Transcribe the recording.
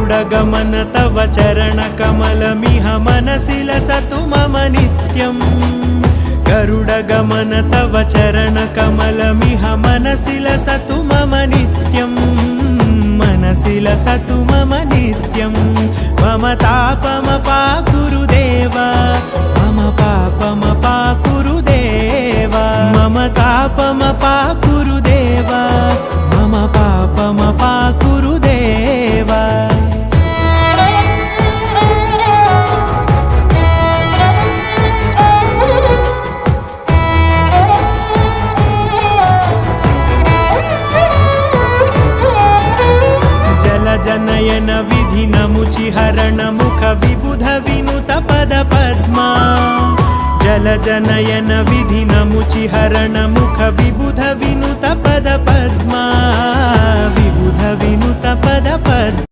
गरुडगमन तव चरणकमलमिह मनसि लसतु मम नित्यम् गरुडगमन तव चरणकमलमिह मनसि लसतु मम नित्यम् मनसि लसतु मम नित्यम् मम तापमपाकुरु देव मम पापमपाकुरु देव मम तापमपाकुरु देव मम पापमपाकुरु देव जनयन विधिनमुचिहरण मुख विबुध विनुत पद पद्मा जल जनयन विधिनमुचिहरण मुख विबुध विनुत पद पद्मा विबुध विनुत पद पद्मा